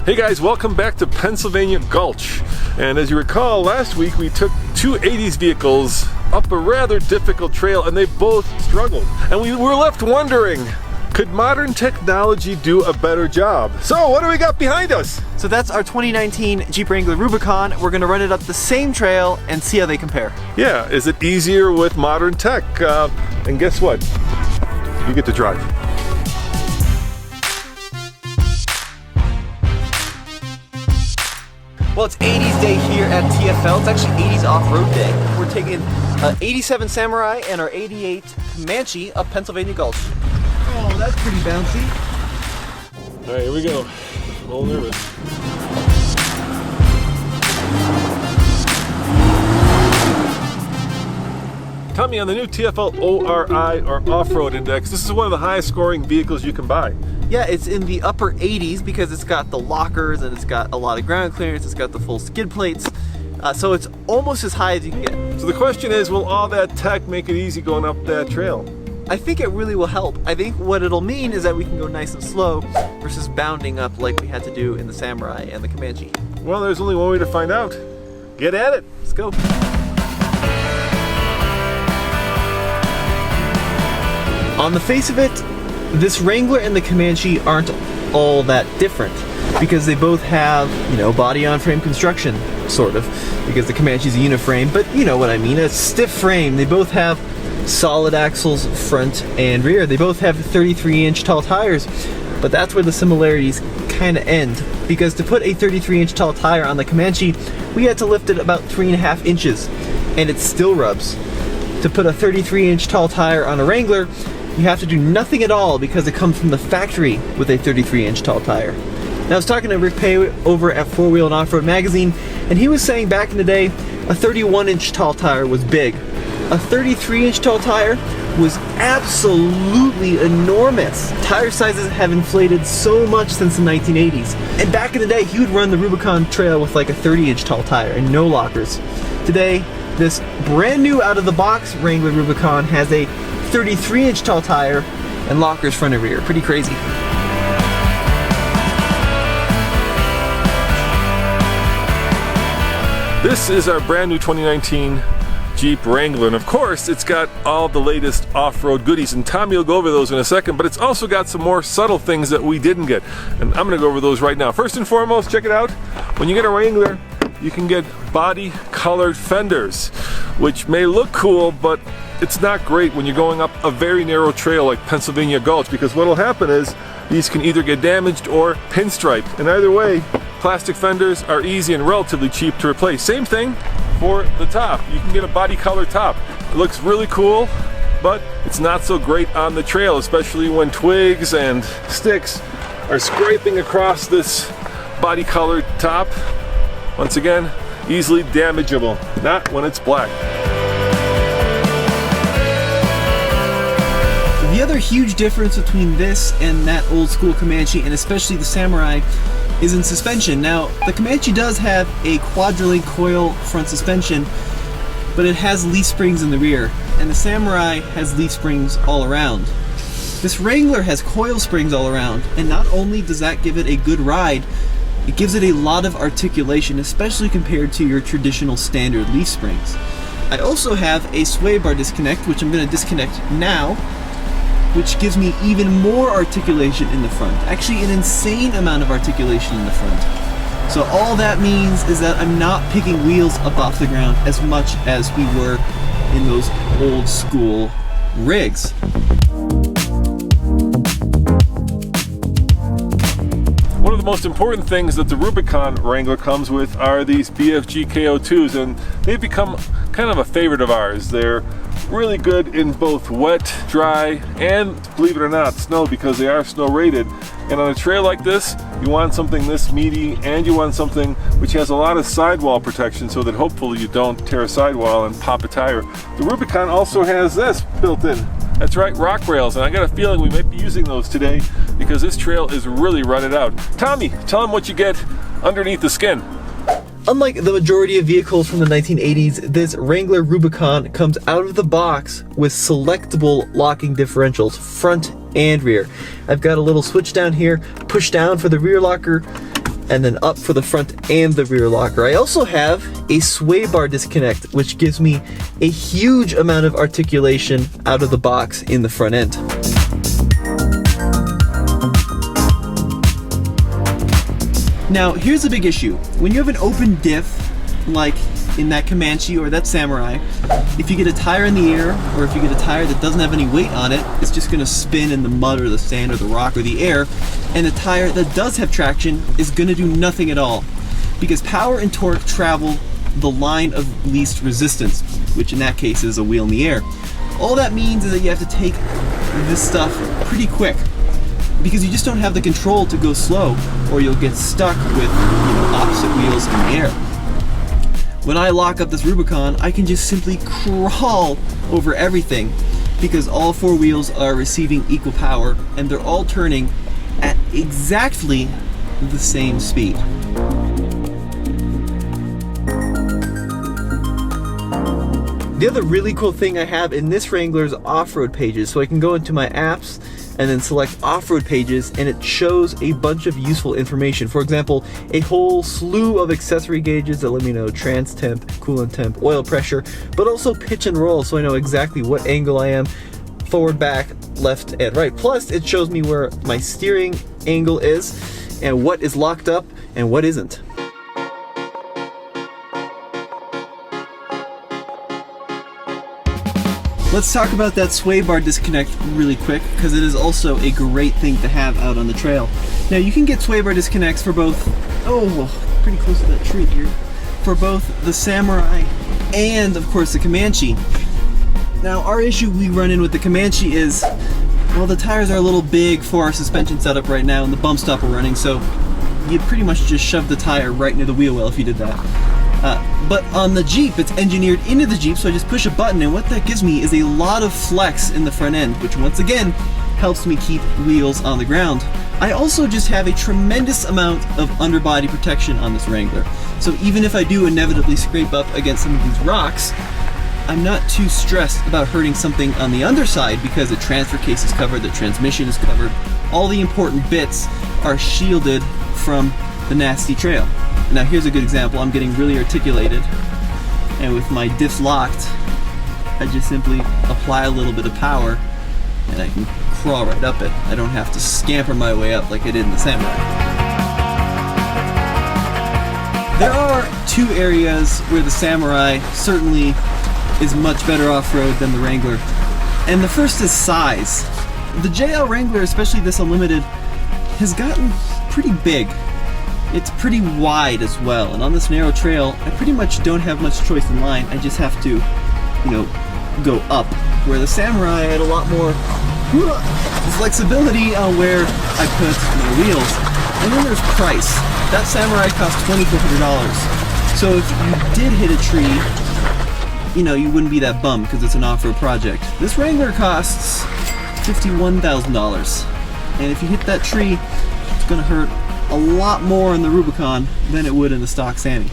Hey guys, welcome back to Pennsylvania Gulch. And as you recall, last week we took two 80s vehicles up a rather difficult trail and they both struggled. And we were left wondering, could modern technology do a better job? So what do we got behind us? So that's our 2019 Jeep Wrangler Rubicon. We're gonna run it up the same trail and see how they compare. Yeah, is it easier with modern tech? And guess what? You get to drive. Well, it's 80s day here at TFL. It's actually 80s off-road day. We're taking an 87 Samurai and our 88 Comanche up Pennsylvania Gulch. Oh, that's pretty bouncy. All right, here we go. I'm a little nervous. Tommy, on the new TFL ORI or OffRoad Index, this is one of the highest scoring vehicles you can buy. Yeah, it's in the upper 80s because it's got the lockers and it's got a lot of ground clearance, it's got the full skid plates, so it's almost as high as you can get. So the question is, will all that tech make it easy going up that trail? I think it really will help. I think what it'll mean is that we can go nice and slow versus bounding up like we had to do in the Samurai and the Comanche. Well, there's only one way to find out. Get at it. Let's go. On the face of it, this Wrangler and the Comanche aren't all that different because they both have, body on frame construction, sort of, because the Comanche's a uniframe, but you know what I mean, a stiff frame. They both have solid axles front and rear. They both have 33-inch tall tires, but that's where the similarities kind of end, because to put a 33-inch tall tire on the Comanche, we had to lift it about 3.5 inches, and it still rubs. To put a 33-inch tall tire on a Wrangler, you have to do nothing at all because it comes from the factory with a 33-inch tall tire. Now I was talking to Rick Pay over at 4Wheel and Off-Road Magazine, and he was saying back in the day, a 31-inch tall tire was big. A 33-inch tall tire was absolutely enormous. Tire sizes have inflated so much since the 1980s. And back in the day, he would run the Rubicon Trail with like a 30-inch tall tire and no lockers. Today, this brand new out-of-the-box Wrangler Rubicon has a 33-inch tall tire and lockers front and rear. Pretty crazy. This is our brand new 2019 Jeep Wrangler, and of course it's got all the latest off-road goodies, and Tommy will go over those in a second, but it's also got some more subtle things that we didn't get, and I'm gonna go over those right now. First and foremost, check it out. When you get a Wrangler, you can get body colored fenders, which may look cool, but it's not great when you're going up a very narrow trail like Pennsylvania Gulch, because what'll happen is these can either get damaged or pinstriped, and either way, plastic fenders are easy and relatively cheap to replace. Same thing for the top. You can get a body color top. It looks really cool, but it's not so great on the trail, especially when twigs and sticks are scraping across this body colored top. Once again, easily damageable, not when it's black. The other huge difference between this and that old school Comanche, and especially the Samurai, is in suspension. Now, the Comanche does have a quadrillink coil front suspension, but it has leaf springs in the rear, and the Samurai has leaf springs all around. This Wrangler has coil springs all around, and not only does that give it a good ride, it gives it a lot of articulation, especially compared to your traditional standard leaf springs. I also have a sway bar disconnect, which I'm going to disconnect now, which gives me even more articulation in the front. Actually, an insane amount of articulation in the front. So all that means is that I'm not picking wheels up off the ground as much as we were in those old school rigs. One of the most important things that the Rubicon Wrangler comes with are these BFG KO2s, and they've become kind of a favorite of ours. They're really good in both wet, dry, and believe it or not, snow, because they are snow rated. And on a trail like this, you want something this meaty, and you want something which has a lot of sidewall protection so that hopefully you don't tear a sidewall and pop a tire. The Rubicon also has this built in. That's right, rock rails, and I got a feeling we might be using those today because this trail is really rutted out. Tommy, tell them what you get underneath the skin. Unlike the majority of vehicles from the 1980s, this Wrangler Rubicon comes out of the box with selectable locking differentials, front and rear. I've got a little switch down here, push down for the rear locker, and then up for the front and the rear locker. I also have a sway bar disconnect, which gives me a huge amount of articulation out of the box in the front end. Now, here's a big issue. When you have an open diff, like in that Comanche or that Samurai, if you get a tire in the air, or if you get a tire that doesn't have any weight on it, it's just gonna spin in the mud or the sand or the rock or the air, and a tire that does have traction is gonna do nothing at all, because power and torque travel the line of least resistance, which in that case is a wheel in the air. All that means is that you have to take this stuff pretty quick, because you just don't have the control to go slow, or you'll get stuck with, opposite wheels in the air. When I lock up this Rubicon, I can just simply crawl over everything, because all four wheels are receiving equal power and they're all turning at exactly the same speed. The other really cool thing I have in this Wrangler is OffRoad Pages, so I can go into my apps and then select OffRoad Pages, and it shows a bunch of useful information. For example, a whole slew of accessory gauges that let me know trans temp, coolant temp, oil pressure, but also pitch and roll, so I know exactly what angle I am, forward, back, left, and right. Plus, it shows me where my steering angle is and what is locked up and what isn't. Let's talk about that sway bar disconnect really quick, because it is also a great thing to have out on the trail. Now, you can get sway bar disconnects for both, pretty close to that tree here, for both the Samurai and, of course, the Comanche. Now, our issue we run in with the Comanche is, well, the tires are a little big for our suspension setup right now, and the bump stop we're running, so you pretty much just shove the tire right into the wheel well if you did that. But on the Jeep, it's engineered into the Jeep, so I just push a button, and what that gives me is a lot of flex in the front end, which once again helps me keep wheels on the ground. I also just have a tremendous amount of underbody protection on this Wrangler, so even if I do inevitably scrape up against some of these rocks, I'm not too stressed about hurting something on the underside, because the transfer case is covered, the transmission is covered, all the important bits are shielded from the nasty trail. Now, here's a good example. I'm getting really articulated, and with my diffs locked, I just simply apply a little bit of power and I can crawl right up it. I don't have to scamper my way up like I did in the Samurai. There are two areas where the Samurai certainly is much better off-road than the Wrangler, and the first is size. The JL Wrangler, especially this Unlimited, has gotten pretty big. It's pretty wide as well, and on this narrow trail, I pretty much don't have much choice in line. I just have to, go up. Where the Samurai had a lot more flexibility on where I put my wheels. And then there's price. That Samurai cost $2,400. So if you did hit a tree, you wouldn't be that bummed because it's an off-road project. This Wrangler costs $51,000. And if you hit that tree, it's gonna hurt a lot more in the Rubicon than it would in the stock Sammy.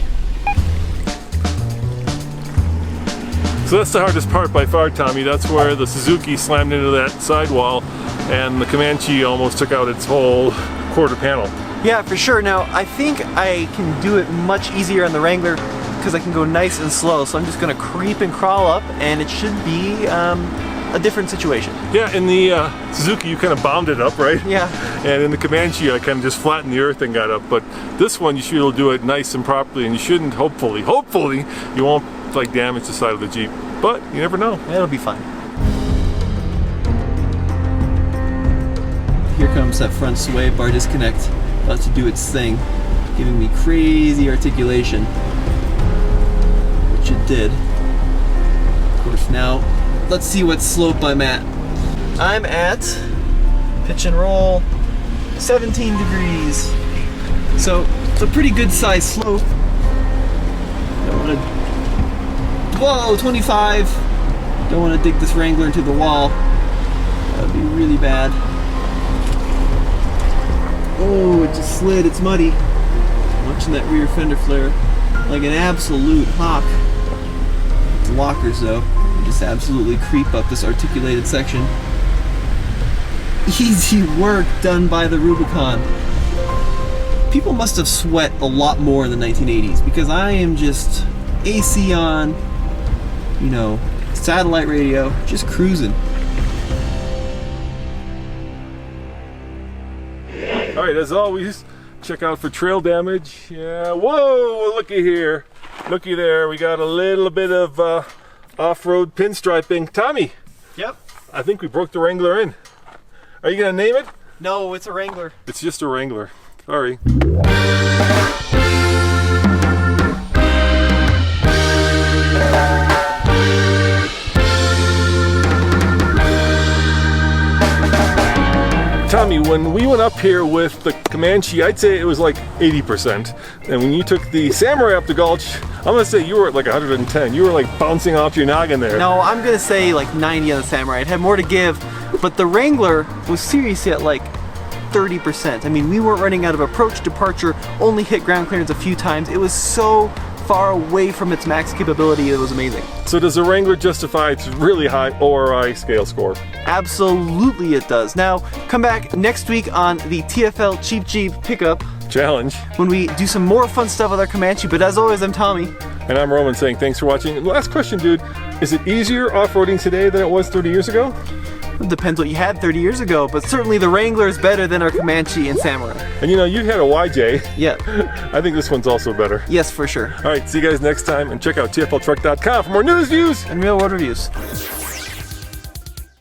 So that's the hardest part by far, Tommy. That's where the Suzuki slammed into that sidewall and the Comanche almost took out its whole quarter panel. Yeah, for sure. Now, I think I can do it much easier on the Wrangler because I can go nice and slow. So I'm just gonna creep and crawl up, and it should be a different situation. Yeah, in the Suzuki you kind of bombed it up, right? Yeah. And in the Comanche I kind of just flattened the earth and got up. But this one you should be able to do it nice and properly, and you shouldn't, hopefully, you won't like damage the side of the Jeep. But you never know. It'll be fine. Here comes that front sway bar disconnect, about to do its thing, giving me crazy articulation, which it did. Of course, now let's see what slope I'm at. I'm at pitch and roll 17 degrees. So it's a pretty good size slope. Don't want to, whoa, 25. Don't want to dig this Wrangler into the wall. That would be really bad. Oh, it just slid, it's muddy. Watching that rear fender flare like an absolute hawk. The lockers though, just absolutely creep up this articulated section. Easy work done by the Rubicon. people must have sweat a lot more in the 1980s, because I am just AC on, you know, satellite radio, just cruising. All right, as always, check out for trail damage. Yeah, whoa, looky here. Looky there, we got a little bit of off-road pinstriping. Tommy, Yep. I think we broke the Wrangler in. Are you gonna name it? No, it's a Wrangler. It's just a Wrangler. Sorry. Tommy, when we went up here with the Comanche, I'd say it was like 80%. And when you took the Samurai up the gulch, I'm gonna say you were at like 110. You were like bouncing off your noggin there. No, I'm gonna say like 90 on the Samurai. It had more to give, but the Wrangler was seriously at like 30%. I mean, we weren't running out of approach, departure, only hit ground clearance a few times. It was so far away from its max capability, it was amazing. So does the Wrangler justify its really high ORI scale score? Absolutely it does. Now, come back next week on the TFL Cheap Jeep Pickup Challenge. when we do some more fun stuff with our Comanche, but as always, I'm Tommy. And I'm Roman saying thanks for watching. And last question, dude. Is it easier off-roading today than it was 30 years ago? It depends what you had 30 years ago, but certainly the Wrangler is better than our Comanche and Samurai. And you know, you had a YJ. Yeah. I think this one's also better. Yes, for sure. All right, see you guys next time, and check out tfltruck.com for more news, views, And real world reviews.